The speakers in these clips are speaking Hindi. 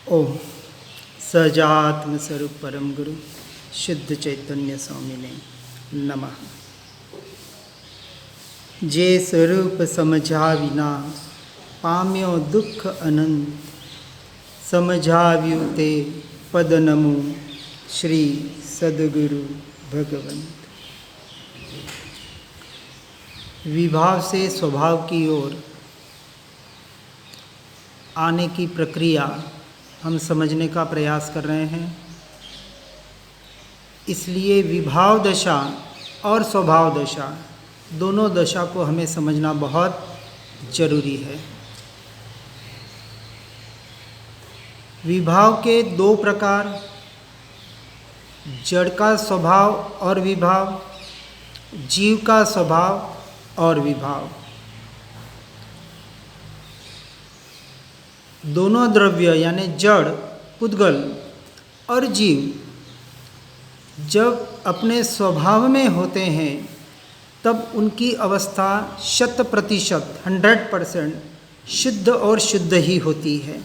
ओम सजात्म स्वरूप परम गुरु शुद्ध चैतन्य स्वामी ने नमः। जे स्वरूप समझा विना पाम्यो दुख अनंत, समझाव्यु ते पद नमो श्री सद्गुरु भगवंत। विभाव से स्वभाव की ओर आने की प्रक्रिया हम समझने का प्रयास कर रहे हैं। इसलिए विभाव दशा और स्वभाव दशा दोनों दशा को हमें समझना बहुत जरूरी है। विभाव के दो प्रकार, जड़ का स्वभाव और विभाव, जीव का स्वभाव और विभाव। दोनों द्रव्य यानी जड़ पुद्गल और जीव जब अपने स्वभाव में होते हैं तब उनकी अवस्था 100% 100% शुद्ध और शुद्ध ही होती है।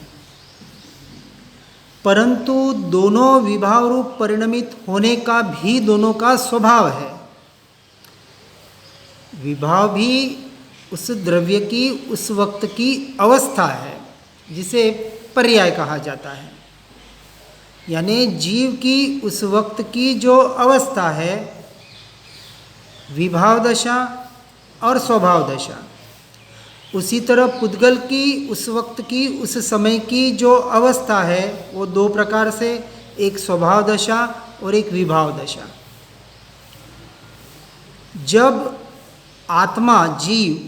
परंतु दोनों विभाव रूप परिणमित होने का भी दोनों का स्वभाव है। विभाव भी उस द्रव्य की उस वक्त की अवस्था है जिसे पर्याय कहा जाता है। यानी जीव की उस वक्त की जो अवस्था है विभाव दशा और स्वभाव दशा, उसी तरह पुद्गल की उस वक्त की उस समय की जो अवस्था है वो दो प्रकार से, एक स्वभाव दशा और एक विभाव दशा। जब आत्मा जीव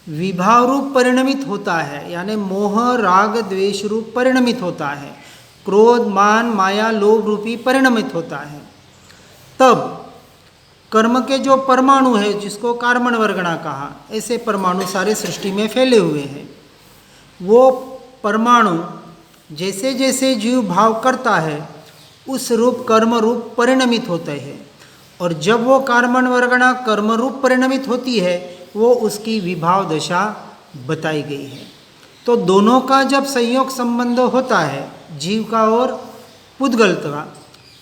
विभाव रूप परिणमित होता है यानी मोह राग द्वेष रूप परिणमित होता है, क्रोध मान माया लोभ रूपी परिणमित होता है, तब कर्म के जो परमाणु है जिसको कार्बन वर्गणा कहा, ऐसे परमाणु सारे सृष्टि में फैले हुए हैं। वो परमाणु जैसे जैसे जीव भाव करता है उस रूप कर्म रूप परिणमित होते हैं, और जब वो कार्बन वर्गणा कर्म रूप परिणमित होती है वो उसकी विभाव दशा बताई गई है। तो दोनों का जब संयोग संबंध होता है जीव का और पुद्गल का,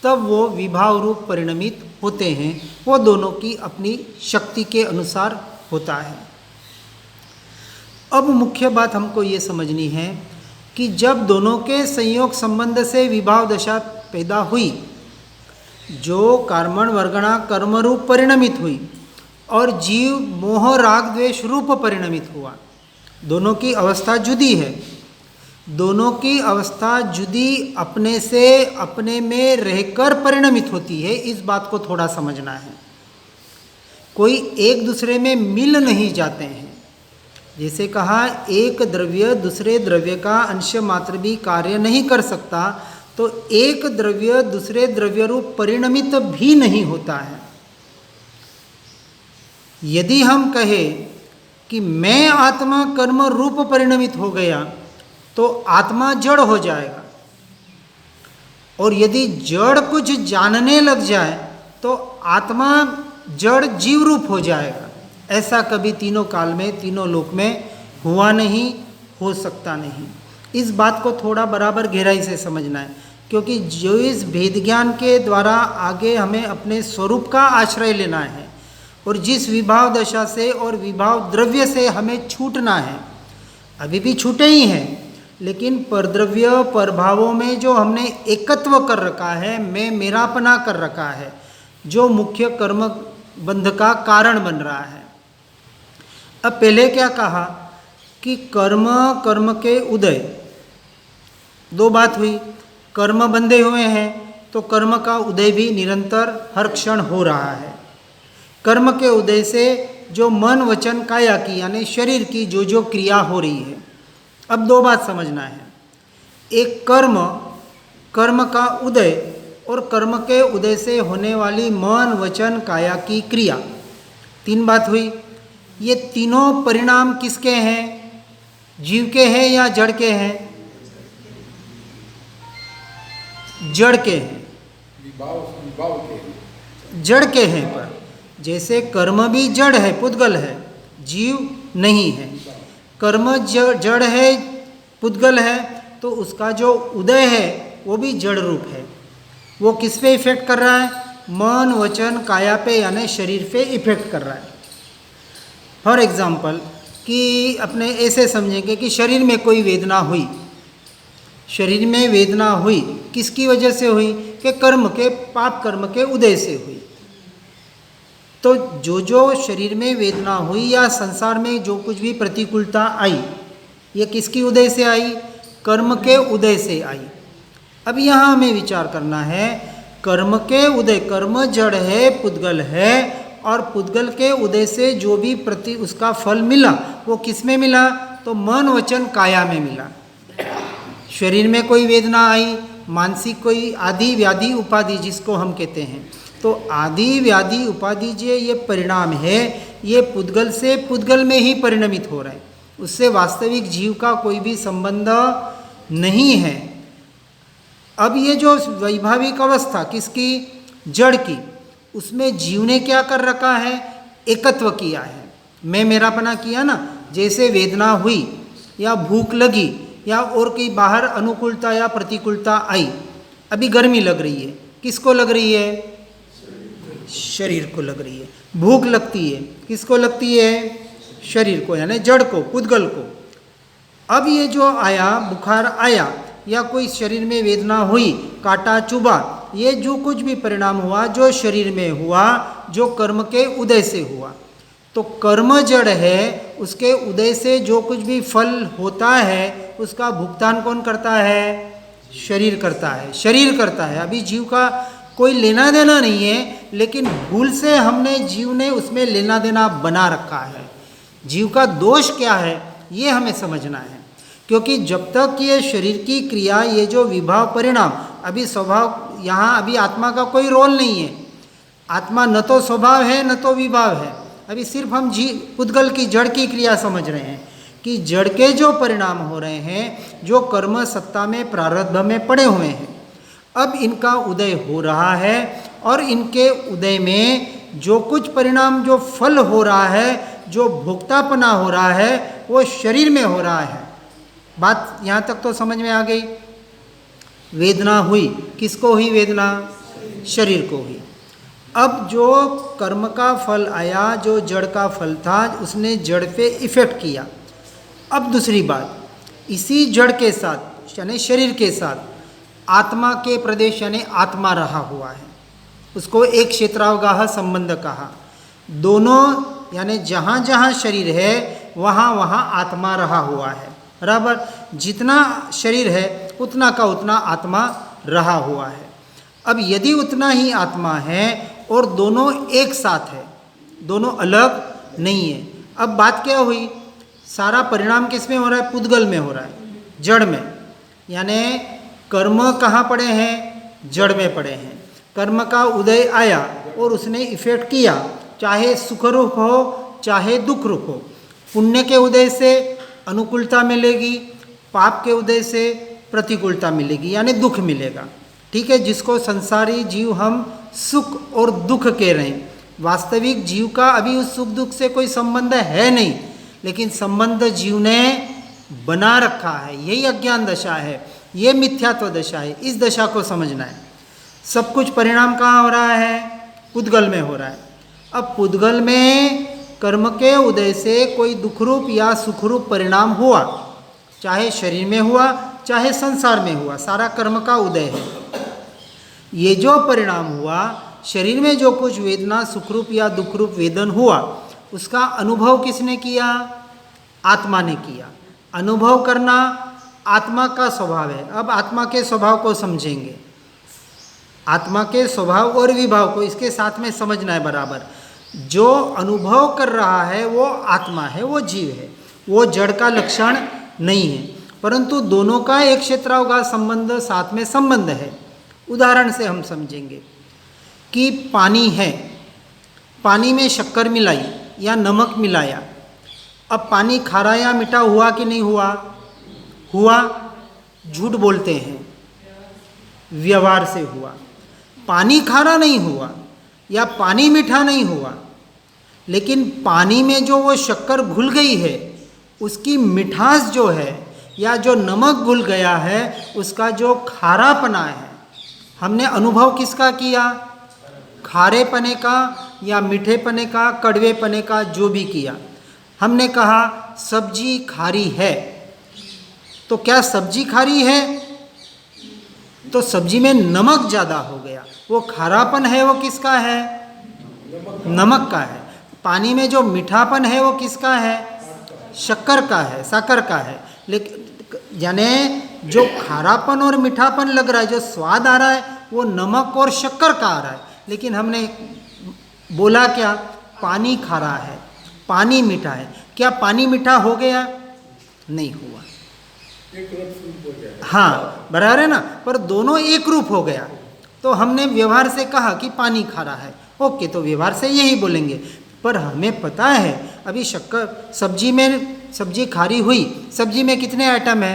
तब वो विभाव रूप परिणमित होते हैं। वो दोनों की अपनी शक्ति के अनुसार होता है। अब मुख्य बात हमको ये समझनी है कि जब दोनों के संयोग संबंध से विभाव दशा पैदा हुई, जो कार्बन वर्गणा कर्म रूप परिणमित हुई और जीव मोह राग द्वेष रूप परिणमित हुआ, दोनों की अवस्था जुदी है। दोनों की अवस्था जुदी अपने से अपने में रहकर परिणमित होती है। इस बात को थोड़ा समझना है। कोई एक दूसरे में मिल नहीं जाते हैं। जैसे कहा एक द्रव्य दूसरे द्रव्य का अंश मात्र भी कार्य नहीं कर सकता, तो एक द्रव्य दूसरे द्रव्य रूप परिणमित भी नहीं होता है। यदि हम कहें कि मैं आत्मा कर्म रूप परिणमित हो गया तो आत्मा जड़ हो जाएगा, और यदि जड़ कुछ जानने लग जाए तो आत्मा जड़ जीव रूप हो जाएगा। ऐसा कभी तीनों काल में तीनों लोक में हुआ नहीं, हो सकता नहीं। इस बात को थोड़ा बराबर गहराई से समझना है, क्योंकि जो इस भेद ज्ञान के द्वारा आगे हमें अपने स्वरूप का आश्रय लेना है, और जिस विभाव दशा से और विभाव द्रव्य से हमें छूटना है, अभी भी छूटे ही हैं, लेकिन परद्रव्य परभावों में जो हमने एकत्व कर रखा है, मैं मेरापना कर रखा है, जो मुख्य कर्म बंध का कारण बन रहा है। अब पहले क्या कहा कि कर्म के उदय, दो बात हुई। कर्म बंधे हुए हैं तो कर्म का उदय भी निरंतर हर क्षण हो रहा है। कर्म के उदय से जो मन वचन काया की यानी शरीर की जो जो क्रिया हो रही है। अब दो बात समझना है, एक कर्म का उदय और कर्म के उदय से होने वाली मन वचन काया की क्रिया, तीन बात हुई। ये तीनों परिणाम किसके हैं? जीव के हैं या जड़ के हैं? जड़ के हैं, विभाव के जड़ के हैं। पर जैसे कर्म भी जड़ है, पुद्गल है, जीव नहीं है। कर्म जड़ है, पुद्गल है, तो उसका जो उदय है वो भी जड़ रूप है। वो किस पे इफेक्ट कर रहा है? मन, वचन, काया पे यानी शरीर पे इफेक्ट कर रहा है। फॉर एग्जाम्पल कि अपने ऐसे समझेंगे कि शरीर में कोई वेदना हुई, शरीर में वेदना हुई, किसकी वजह से हुई? कि कर्म के, पाप कर्म के उदय से हुई। तो जो शरीर में वेदना हुई या संसार में जो कुछ भी प्रतिकूलता आई, ये किसकी उदय से आई? कर्म के उदय से आई। अब यहाँ हमें विचार करना है, कर्म के उदय, कर्म जड़ है, पुद्गल है, और पुद्गल के उदय से जो भी उसका फल मिला वो किस में मिला? तो मन, वचन, काया में मिला। शरीर में कोई वेदना आई, मानसिक कोई आदि व्याधि उपाधि जिसको हम कहते हैं, तो आदि व्याधि उपाधि जो ये परिणाम है, ये पुद्गल से पुद्गल में ही परिणमित हो रहा है, उससे वास्तविक जीव का कोई भी संबंध नहीं है। अब ये जो वैभाविक अवस्था किसकी? जड़ की, उसमें जीव ने क्या कर रखा है? एकत्व किया है, मैं मेरापना किया ना। जैसे वेदना हुई या भूख लगी या और कहीं बाहर अनुकूलता या प्रतिकूलता आई, अभी गर्मी लग रही है, किसको लग रही है? शरीर को लग रही है। भूख लगती है, किसको लगती है? शरीर को, यानी जड़ को, पुद्गल को। अब ये जो आया, बुखार आया या कोई शरीर में वेदना हुई, काटा चुभा, ये जो कुछ भी परिणाम हुआ जो शरीर में हुआ, जो कर्म के उदय से हुआ, तो कर्म जड़ है, उसके उदय से जो कुछ भी फल होता है उसका भुगतान कौन करता है? शरीर करता है, शरीर करता है। अभी जीव का कोई लेना देना नहीं है, लेकिन भूल से हमने, जीव ने उसमें लेना देना बना रखा है। जीव का दोष क्या है ये हमें समझना है, क्योंकि जब तक ये शरीर की क्रिया, ये जो विभाव परिणाम, अभी स्वभाव, यहाँ अभी आत्मा का कोई रोल नहीं है। आत्मा न तो स्वभाव है न तो विभाव है। अभी सिर्फ हम पुद्गल की जड़ की क्रिया समझ रहे हैं कि जड़ के जो परिणाम हो रहे हैं, जो कर्म सत्ता में, प्रारब्ध में पड़े हुए हैं, अब इनका उदय हो रहा है, और इनके उदय में जो कुछ परिणाम, जो फल हो रहा है, जो भोक्तापना हो रहा है, वो शरीर में हो रहा है। बात यहाँ तक तो समझ में आ गई। वेदना हुई, किसको हुई वेदना? शरीर को हुई। अब जो कर्म का फल आया, जो जड़ का फल था, उसने जड़ पे इफेक्ट किया। अब दूसरी बात, इसी जड़ के साथ यानी शरीर के साथ आत्मा के प्रदेश यानी आत्मा रहा हुआ है, उसको एक क्षेत्रावगाह संबंध कहा। दोनों यानी जहाँ जहाँ शरीर है वहाँ वहाँ आत्मा रहा हुआ है, बराबर। जितना शरीर है उतना का उतना आत्मा रहा हुआ है। अब यदि उतना ही आत्मा है और दोनों एक साथ है, दोनों अलग नहीं है, अब बात क्या हुई? सारा परिणाम किस में हो रहा है? पुद्गल में हो रहा है, जड़ में। यानी कर्म कहाँ पड़े हैं? जड़ में पड़े हैं। कर्म का उदय आया और उसने इफेक्ट किया, चाहे सुख रूप हो चाहे दुख रूप हो। पुण्य के उदय से अनुकूलता मिलेगी, पाप के उदय से प्रतिकूलता मिलेगी यानी दुख मिलेगा। ठीक है, जिसको संसारी जीव हम सुख और दुख कह रहे हैं, वास्तविक जीव का अभी उस सुख दुख से कोई संबंध है नहीं, लेकिन संबंध जीव ने बना रखा है। यही अज्ञान दशा है, ये मिथ्यात्व दशा है। इस दशा को समझना है। सब कुछ परिणाम कहाँ हो रहा है? पुद्गल में हो रहा है। अब पुद्गल में कर्म के उदय से कोई दुखरूप या सुखरूप परिणाम हुआ, चाहे शरीर में हुआ चाहे संसार में हुआ, सारा कर्म का उदय है। ये जो परिणाम हुआ, शरीर में जो कुछ वेदना, सुखरूप या दुखरूप वेदन हुआ, उसका अनुभव किसने किया? आत्मा ने किया। अनुभव करना आत्मा का स्वभाव है। अब आत्मा के स्वभाव को समझेंगे, आत्मा के स्वभाव और विभाव को इसके साथ में समझना है बराबर। जो अनुभव कर रहा है वो आत्मा है, वो जीव है, वो जड़ का लक्षण नहीं है, परंतु दोनों का एक क्षेत्रावगाह संबंध, साथ में संबंध है। उदाहरण से हम समझेंगे कि पानी है, पानी में शक्कर मिलाई या नमक मिलाया, अब पानी खारा या मीठा हुआ कि नहीं हुआ? हुआ। झूठ बोलते हैं, व्यवहार से हुआ। पानी खारा नहीं हुआ या पानी मीठा नहीं हुआ, लेकिन पानी में जो वो शक्कर घुल गई है, उसकी मिठास जो है या जो नमक घुल गया है उसका जो खारापना है, हमने अनुभव किसका किया? खारेपने का या मीठेपने का, कड़वेपने का, जो भी किया। हमने कहा सब्जी खारी है, तो क्या सब्जी खारी है? तो सब्जी में नमक ज़्यादा हो गया, वो खारापन है वो किसका है? नमक का है। पानी में जो मीठापन है वो किसका है? शक्कर का है, साकर का है। लेकिन यानी जो खारापन और मीठापन लग रहा है, जो स्वाद आ रहा है, वो नमक और शक्कर का आ रहा है। लेकिन हमने बोला क्या? पानी खारा है, पानी मीठा है। क्या पानी मीठा हो गया? नहीं हुआ। एक रूप हो गया। हाँ, बराबर है ना, पर दोनों एक रूप हो गया। तो हमने व्यवहार से कहा कि पानी खारा है, ओके, तो व्यवहार से यही बोलेंगे। पर हमें पता है अभी शक्कर सब्जी में, सब्जी खारी हुई, सब्जी में कितने आइटम है?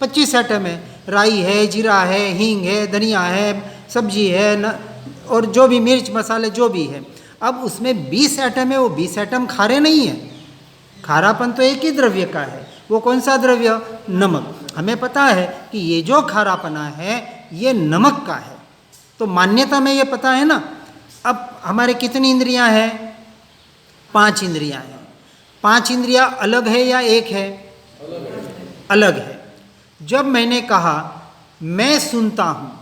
25 आइटम है। राई है, जीरा है, हींग है, धनिया है, सब्जी है न, और जो भी मिर्च मसाले जो भी है। अब उसमें 20 आइटम है, वो 20 आइटम खारे नहीं है। खारापन तो एक ही द्रव्य का है। वो कौन सा द्रव्य? नमक। हमें पता है कि ये जो खारापना है ये नमक का है, तो मान्यता में ये पता है ना। अब हमारे कितनी इंद्रियां हैं? 5 इंद्रियां हैं। 5 इंद्रियां अलग है या एक है? अलग है। जब मैंने कहा मैं सुनता हूँ,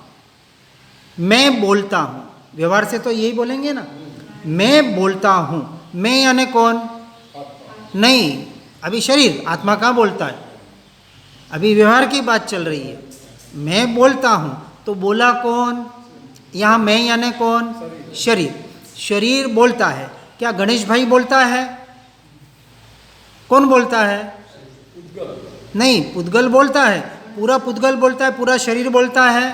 मैं बोलता हूँ, व्यवहार से तो यही बोलेंगे ना, मैं बोलता हूँ। मैं यानी कौन? नहीं, अभी शरीर, आत्मा कहाँ बोलता है? अभी व्यवहार की बात चल रही है। मैं बोलता हूँ, तो बोला कौन? यहाँ मैं यानी कौन? शरीर। शरीर बोलता है। क्या गणेश भाई बोलता है? कौन बोलता है? नहीं, पुद्गल बोलता है। पूरा पुद्गल बोलता है, पूरा शरीर बोलता है,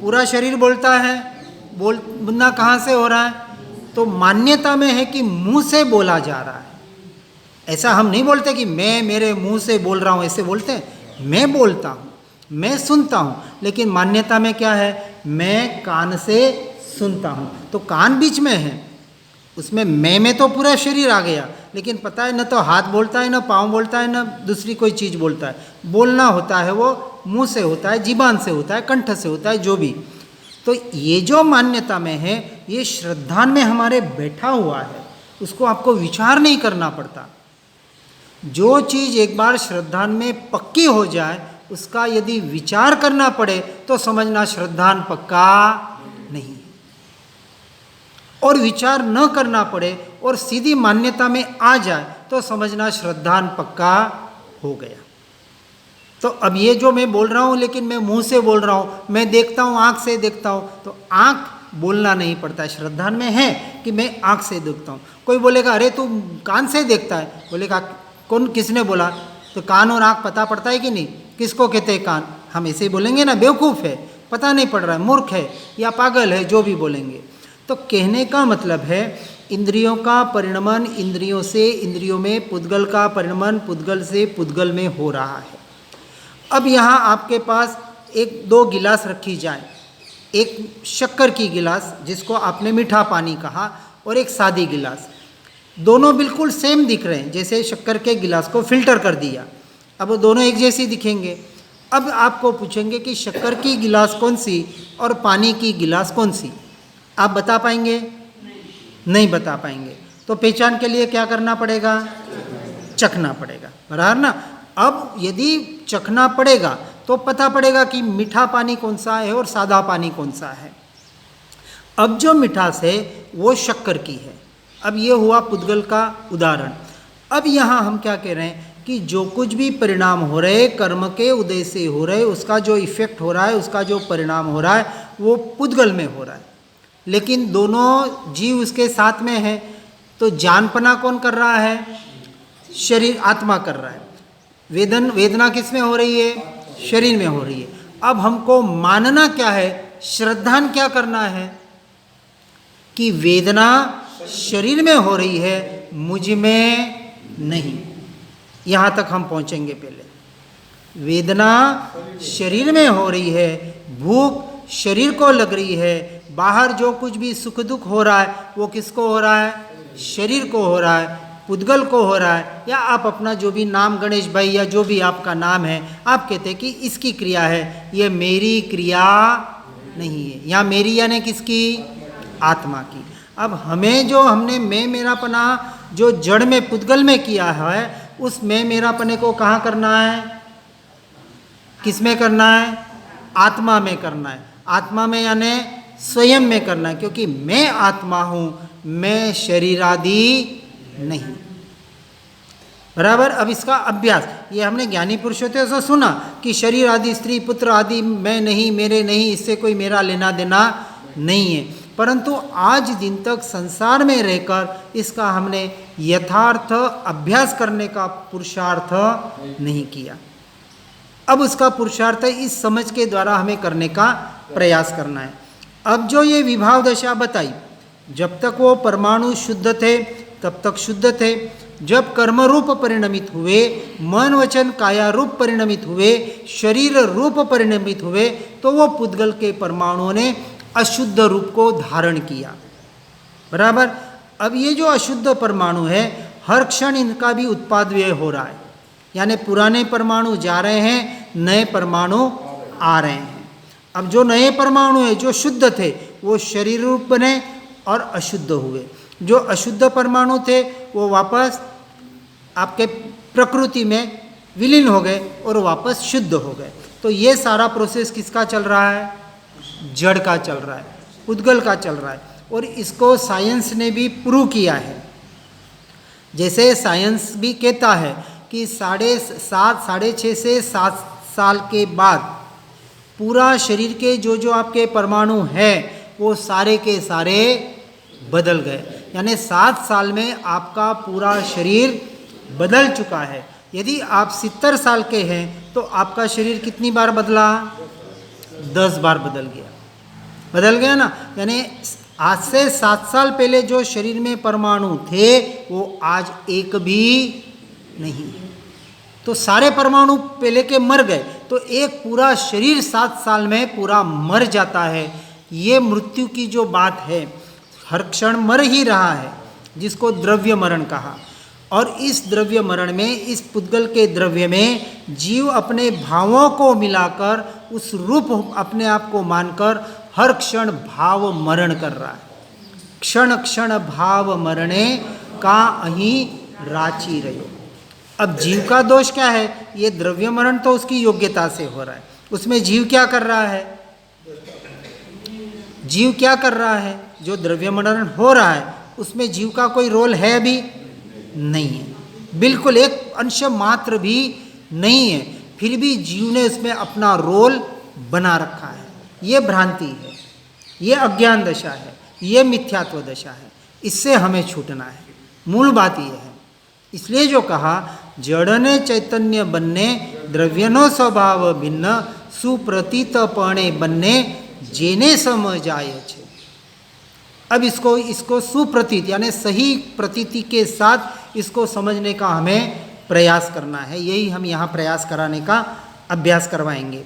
पूरा शरीर बोलता है। बोलना कहाँ से हो रहा है? तो मान्यता में है कि मुंह से बोला जा रहा है। ऐसा हम नहीं बोलते कि मैं मेरे मुंह से बोल रहा हूँ, ऐसे बोलते हैं। मैं बोलता हूँ, मैं सुनता हूँ, लेकिन मान्यता में क्या है? मैं कान से सुनता हूँ, तो कान बीच में है। उसमें मैं में तो पूरा शरीर आ गया, लेकिन पता है न तो हाथ बोलता है, न पाँव बोलता है, न दूसरी कोई चीज़ बोलता है। बोलना होता है वो मुंह से होता है, जीबान से होता है, कंठ से होता है, जो भी। तो ये जो मान्यता में है, ये श्रद्धान में हमारे बैठा हुआ है, उसको आपको विचार नहीं करना पड़ता। जो चीज़ एक बार श्रद्धान में पक्की हो जाए, उसका यदि विचार करना पड़े तो समझना श्रद्धान पक्का नहीं है। और विचार न करना पड़े और सीधी मान्यता में आ जाए तो समझना श्रद्धान पक्का हो गया। तो अब ये जो मैं बोल रहा हूँ, लेकिन मैं मुंह से बोल रहा हूँ, मैं देखता हूँ, आँख से देखता हूँ, तो आँख बोलना नहीं पड़ता है। श्रद्धान में है कि मैं आँख से देखता हूँ। कोई बोलेगा अरे तू कान से देखता है, बोलेगा कौन, किसने बोला? तो कान और आँख पता पड़ता है कि नहीं? किसको कहते हैं कान? हम ऐसे ही बोलेंगे ना, बेवकूफ़ है, पता नहीं पड़ रहा है, मूर्ख है या पागल है, जो भी बोलेंगे। तो कहने का मतलब है इंद्रियों का परिणमन इंद्रियों से, इंद्रियों में पुद्गल का परिणमन पुद्गल से पुद्गल में हो रहा है। अब यहाँ आपके पास 1-2 गिलास रखी जाए, एक शक्कर की गिलास जिसको आपने मीठा पानी कहा, और एक सादी गिलास। दोनों बिल्कुल सेम दिख रहे हैं, जैसे शक्कर के गिलास को फिल्टर कर दिया, अब वो दोनों एक जैसी दिखेंगे। अब आपको पूछेंगे कि शक्कर की गिलास कौन सी और पानी की गिलास कौन सी? आप बता पाएंगे? नहीं बता पाएंगे। तो पहचान के लिए क्या करना पड़ेगा? चखना पड़ेगा, बराबर ना। अब यदि चखना पड़ेगा तो पता पड़ेगा कि मीठा पानी कौन सा है और सादा पानी कौन सा है। अब जो मिठास है वो शक्कर की है। अब ये हुआ पुद्गल का उदाहरण। अब यहाँ हम क्या कह रहे हैं कि जो कुछ भी परिणाम हो रहे, कर्म के उदय से हो रहे, उसका जो इफेक्ट हो रहा है, उसका जो परिणाम हो रहा है, वो पुद्गल में हो रहा है, लेकिन दोनों जीव उसके साथ में है। तो जानपना कौन कर रहा है? शरीर, आत्मा कर रहा है। वेदना किस में हो रही है? शरीर में हो रही है। अब हमको मानना क्या है? श्रद्धान क्या करना है कि वेदना शरीर में हो रही है, मुझ में नहीं। यहाँ तक हम पहुँचेंगे। पहले वेदना शरीर में हो रही है, भूख शरीर को लग रही है, बाहर जो कुछ भी सुख दुख हो रहा है वो किसको हो रहा है? शरीर को हो रहा है। पुद्गल को हो रहा है, या आप अपना जो भी नाम गणेश भाई या जो भी आपका नाम है, आप कहते हैं कि इसकी क्रिया है, ये मेरी क्रिया नहीं है। यहाँ मेरी यानी किसकी? आत्मा की। अब हमें जो हमने मैं मेरापना जो जड़ में पुद्गल में किया है, उस मैं मेरापने को कहाँ करना है? किस में करना है? आत्मा में करना है। आत्मा में यानी स्वयं में करना है, क्योंकि मैं आत्मा हूँ, मैं शरीर आदि नहीं। बराबर। अब इसका अभ्यास, ये हमने ज्ञानी पुरुषों से सुना कि शरीर आदि, स्त्री पुत्र आदि मैं नहीं, मेरे नहीं, इससे कोई मेरा लेना देना नहीं है। परंतु आज दिन तक संसार में रहकर इसका हमने यथार्थ अभ्यास करने का पुरुषार्थ नहीं किया। अब उसका पुरुषार्थ इस समझ के द्वारा हमें करने का प्रयास करना है। अब जो ये विभाव दशा बताई, जब तक वो परमाणु शुद्ध थे तब तक शुद्ध थे। जब कर्म रूप परिणमित हुए, मन वचन काया रूप परिणमित हुए, शरीर रूप परिणमित हुए, तो वो पुद्गल के परमाणुओं ने अशुद्ध रूप को धारण किया। बराबर। अब ये जो अशुद्ध परमाणु है, हर क्षण इनका भी उत्पाद व्यय हो रहा है, यानी पुराने परमाणु जा रहे हैं, नए परमाणु आ रहे हैं। अब जो नए परमाणु है जो शुद्ध थे, वो शरीर रूप बने और अशुद्ध हुए। जो अशुद्ध परमाणु थे वो वापस आपके प्रकृति में विलीन हो गए और वापस शुद्ध हो गए। तो ये सारा प्रोसेस किसका चल रहा है? जड़ का चल रहा है, पुद्गल का चल रहा है। और इसको साइंस ने भी प्रूव किया है। जैसे साइंस भी कहता है कि 6.5 से 7 साल के बाद पूरा शरीर के जो आपके परमाणु हैं वो सारे के सारे बदल गए, यानी 7 साल में आपका पूरा शरीर बदल चुका है। यदि आप 70 साल के हैं तो आपका शरीर कितनी बार बदला? 10 बार बदल गया ना। यानी आज से 7 साल पहले जो शरीर में परमाणु थे वो आज एक भी नहीं। तो सारे परमाणु पहले के मर गए, तो एक पूरा शरीर 7 साल में पूरा मर जाता है। ये मृत्यु की जो बात है, हर क्षण मर ही रहा है, जिसको द्रव्य मरण कहा। और इस द्रव्य मरण में, इस पुद्गल के द्रव्य में जीव अपने भावों को मिलाकर, उस रूप अपने आप को मानकर हर क्षण भाव मरण कर रहा है। क्षण क्षण भाव मरणे का अहीं राची रहो। अब जीव का दोष क्या है? ये द्रव्य मरण तो उसकी योग्यता से हो रहा है, उसमें जीव क्या कर रहा है? जीव क्या कर रहा है? जो द्रव्य मरण हो रहा है उसमें जीव का कोई रोल है अभी? नहीं है, बिल्कुल एक अंश मात्र भी नहीं है। फिर भी जीव ने उसमें अपना रोल बना रखा है। ये भ्रांति है, ये अज्ञान दशा है, ये मिथ्यात्व दशा है। इससे हमें छूटना है। मूल बात ये है। इसलिए जो कहा, जड़ने चैतन्य बनने द्रव्यनो स्वभाव भिन्न सुप्रतीतपणे बनने जेने समझाय छे। अब इसको सुप्रतीत यानी सही प्रतीति के साथ इसको समझने का हमें प्रयास करना है। यही हम यहाँ प्रयास कराने का अभ्यास करवाएंगे।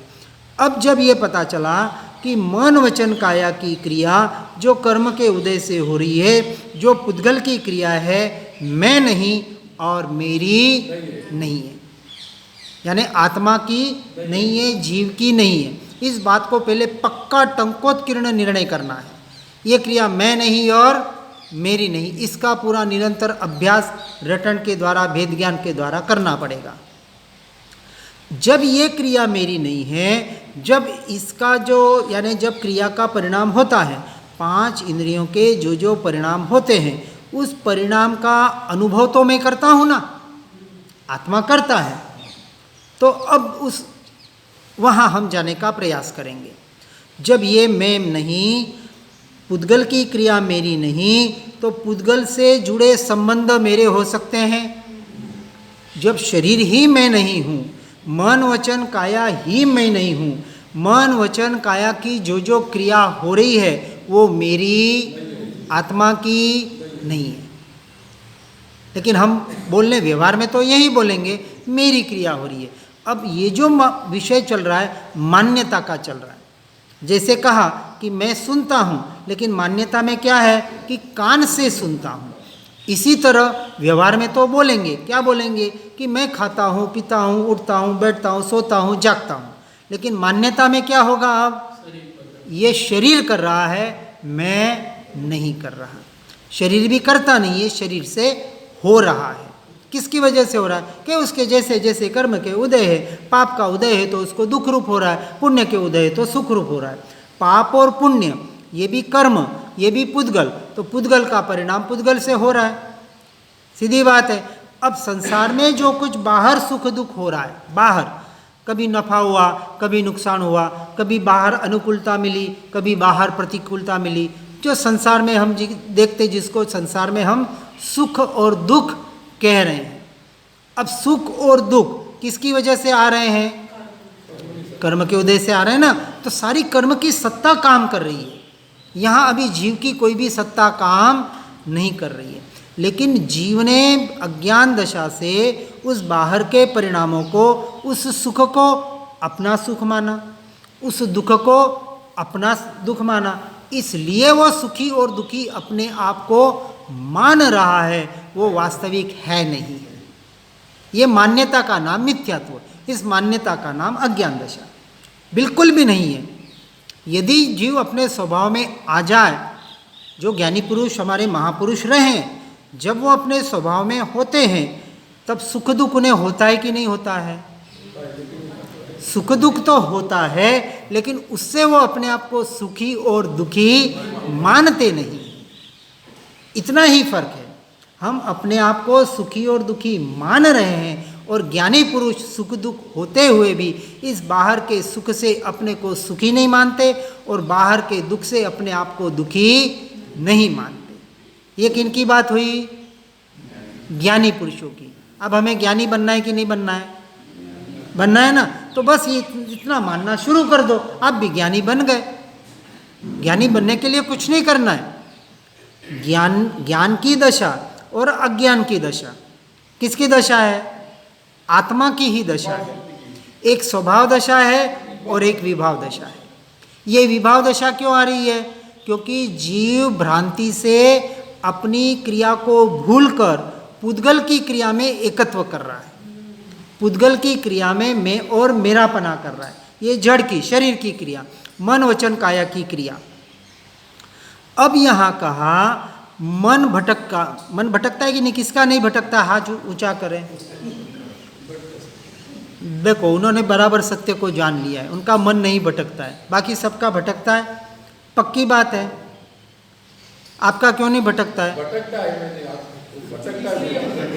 अब जब ये पता चला कि मन वचन काया की क्रिया जो कर्म के उदय से हो रही है, जो पुद्गल की क्रिया है, मैं नहीं और मेरी नहीं है, यानी आत्मा की नहीं है, जीव की नहीं है। इस बात को पहले पक्का टंकोत्कीर्ण निर्णय करना है। ये क्रिया मैं नहीं और मेरी नहीं, इसका पूरा निरंतर अभ्यास रटन के द्वारा, भेद ज्ञान के द्वारा करना पड़ेगा। जब ये क्रिया मेरी नहीं है, जब इसका जो यानी जब क्रिया का परिणाम होता है, 5 इंद्रियों के जो परिणाम होते हैं, उस परिणाम का अनुभव तो मैं करता हूँ ना, आत्मा करता है। तो अब वहाँ हम जाने का प्रयास करेंगे। जब ये मैं नहीं, पुद्गल की क्रिया मेरी नहीं, तो पुद्गल से जुड़े संबंध मेरे हो सकते हैं। जब शरीर ही मैं नहीं हूँ, मन वचन काया ही मैं नहीं हूँ, मन वचन काया की जो क्रिया हो रही है वो मेरी आत्मा की नहीं है। लेकिन हम बोलने व्यवहार में तो यही बोलेंगे मेरी क्रिया हो रही है। अब ये जो विषय चल रहा है मान्यता का चल रहा है। जैसे कहा कि मैं सुनता हूँ, लेकिन मान्यता में क्या है कि कान से सुनता हूँ। इसी तरह व्यवहार में तो बोलेंगे, क्या बोलेंगे कि मैं खाता हूँ, पीता हूँ, उठता हूँ, बैठता हूँ, सोता हूँ, जागता हूँ। लेकिन मान्यता में क्या होगा? अब ये शरीर कर रहा है, मैं नहीं कर रहा। शरीर भी करता नहीं है, शरीर से हो रहा है। किसकी वजह से हो रहा है? कि उसके जैसे जैसे कर्म के उदय है, पाप का उदय है तो उसको दुख रूप हो रहा है, पुण्य के उदय है तो सुख रूप हो रहा है। पाप और पुण्य ये भी कर्म, ये भी पुद्गल, तो पुद्गल का परिणाम पुद्गल से हो रहा है, सीधी बात है। अब संसार में जो कुछ बाहर सुख दुख हो रहा है, बाहर कभी नफा हुआ, कभी नुकसान हुआ, कभी बाहर अनुकूलता मिली, कभी बाहर प्रतिकूलता मिली, जो संसार में हम देखते, जिसको संसार में हम सुख और दुख कह रहे हैं। अब सुख और दुख किसकी वजह से आ रहे हैं? कर्म के उदय से आ रहे हैं ना। तो सारी कर्म की सत्ता काम कर रही है, यहाँ अभी जीव की कोई भी सत्ता काम नहीं कर रही है। लेकिन जीव ने अज्ञान दशा से उस बाहर के परिणामों को, उस सुख को अपना सुख माना, उस दुख को अपना दुख माना, इसलिए वो सुखी और दुखी अपने आप को मान रहा है, वो वास्तविक है नहीं है। ये मान्यता का नाम मिथ्यात्व, इस मान्यता का नाम अज्ञान दशा, बिल्कुल भी नहीं है। यदि जीव अपने स्वभाव में आ जाए, जो ज्ञानी पुरुष हमारे महापुरुष रहे हैं, जब वो अपने स्वभाव में होते हैं तब सुख दुख उन्हें होता है कि नहीं होता है? सुख दुख तो होता है, लेकिन उससे वो अपने आप को सुखी और दुखी मानते नहीं। इतना ही फर्क है। हम अपने आप को सुखी और दुखी मान रहे हैं, और ज्ञानी पुरुष सुख दुख होते हुए भी इस बाहर के सुख से अपने को सुखी नहीं मानते और बाहर के दुख से अपने आप को दुखी नहीं मानते। ये किनकी बात हुई? ज्ञानी पुरुषों की। अब हमें ज्ञानी बनना है कि नहीं बनना है? बनना है ना। तो बस ये इतना मानना शुरू कर दो, आप भी ज्ञानी बन गए। ज्ञानी बनने के लिए कुछ नहीं करना है। ज्ञान की दशा और अज्ञान की दशा किसकी दशा है? आत्मा की ही दशा है। एक स्वभाव दशा है और एक विभाव दशा है। ये विभाव दशा क्यों आ रही है? क्योंकि जीव भ्रांति से अपनी क्रिया को भूलकर पुद्गल की क्रिया में एकत्व कर रहा है। पुद्गल की क्रिया में मैं और मेरापना कर रहा है। ये जड़ की, शरीर की क्रिया, मन वचन काया की क्रिया। अब यहाँ कहा मन भटकता है कि नहीं? किसका नहीं भटकता? हाथ ऊंचा करें। देखो, उन्होंने बराबर सत्य को जान लिया है, उनका मन नहीं भटकता है, बाकी सबका भटकता है। पक्की बात है। आपका क्यों नहीं भटकता है? भटकता है,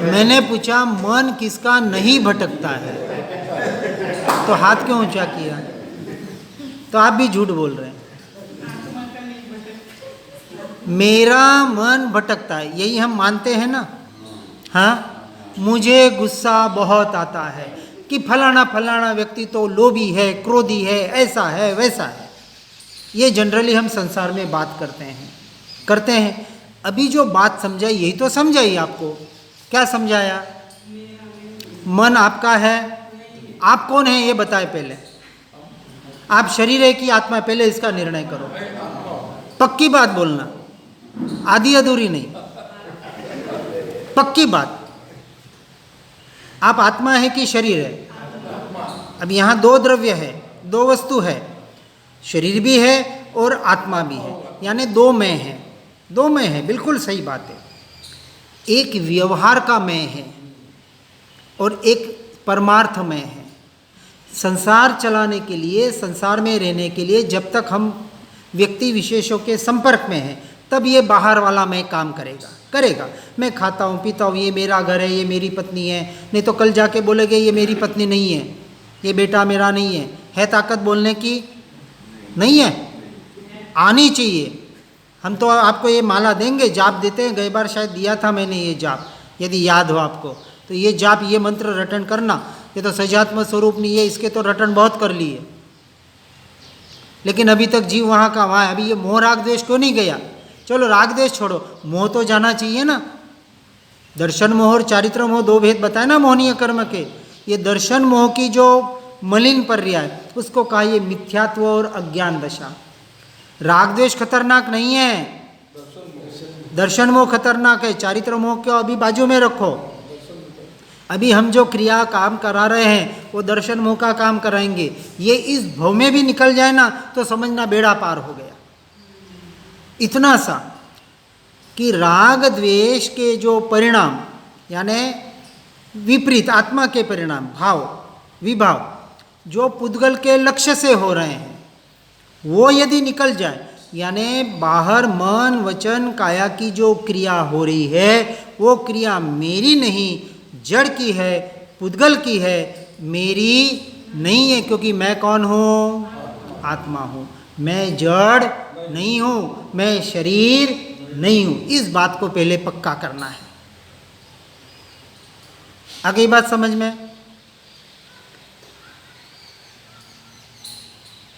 मैंने पूछा मन किसका नहीं भटकता है, तो हाथ क्यों ऊंचा किया? तो आप भी झूठ बोल रहे हैं। मेरा मन भटकता है, यही हम मानते हैं ना। हाँ, मुझे गुस्सा बहुत आता है कि फलाना फलाना व्यक्ति तो लोभी है, क्रोधी है, ऐसा है, वैसा है। ये जनरली हम संसार में बात करते हैं। अभी जो बात समझाई, यही तो समझाई आपको। क्या समझाया? मन आपका है। आप कौन है ये बताए पहले। आप शरीर है कि आत्मा है, पहले इसका निर्णय करो। पक्की बात बोलना, आधी अधूरी नहीं, पक्की बात। आप आत्मा है कि शरीर है? अब यहाँ दो द्रव्य है, दो वस्तु है, शरीर भी है और आत्मा भी है, यानी दो मैं है। दो मैं है, बिल्कुल सही बात है। एक व्यवहार का मैं है और एक परमार्थ में है। संसार चलाने के लिए, संसार में रहने के लिए जब तक हम व्यक्ति विशेषों के संपर्क में हैं, तब ये बाहर वाला मैं काम करेगा। मैं खाता हूँ, पीता हूँ, ये मेरा घर है, ये मेरी पत्नी है। नहीं तो कल जाके बोलेगे ये मेरी पत्नी नहीं है, ये बेटा मेरा नहीं है। है ताकत बोलने की? नहीं है, आनी चाहिए। हम तो आपको ये माला देंगे, जाप देते हैं, गई बार शायद दिया था मैंने ये जाप, यदि याद हो आपको तो। ये जाप, ये मंत्र रटन करना। ये तो सजात्म स्वरूप नहीं है, इसके तो रटन बहुत कर लिए, लेकिन अभी तक जीव वहाँ का वहाँ है। अभी ये मोह राग द्वेष क्यों नहीं गया? चलो राग द्वेष छोड़ो, मोह तो जाना चाहिए ना। दर्शन मोह और चारित्र मोह दो भेद बताए ना मोहनीय कर्म के। ये दर्शन मोह की जो मलिन पर्या है, उसको कहा ये मिथ्यात्व और अज्ञान दशा। राग द्वेष खतरनाक नहीं है, दर्शन मोह खतरनाक है, चारित्र मोह को अभी बाजू में रखो। अभी हम जो क्रिया काम करा रहे हैं वो दर्शन मोह का काम कराएंगे। ये इस भव में भी निकल जाए ना तो समझना बेड़ा पार हो गया। इतना सा कि राग द्वेष के जो परिणाम यानी विपरीत आत्मा के परिणाम भाव विभाव जो पुद्गल के लक्ष्य से हो रहे हैं वो यदि निकल जाए, यानी बाहर मन वचन काया की जो क्रिया हो रही है वो क्रिया मेरी नहीं, जड़ की है, पुद्गल की है, मेरी नहीं है। क्योंकि मैं कौन हूँ? आत्मा हूँ। मैं जड़ नहीं हूँ, मैं शरीर नहीं हूँ। इस बात को पहले पक्का करना है। आ गई बात समझ में?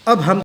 अब हम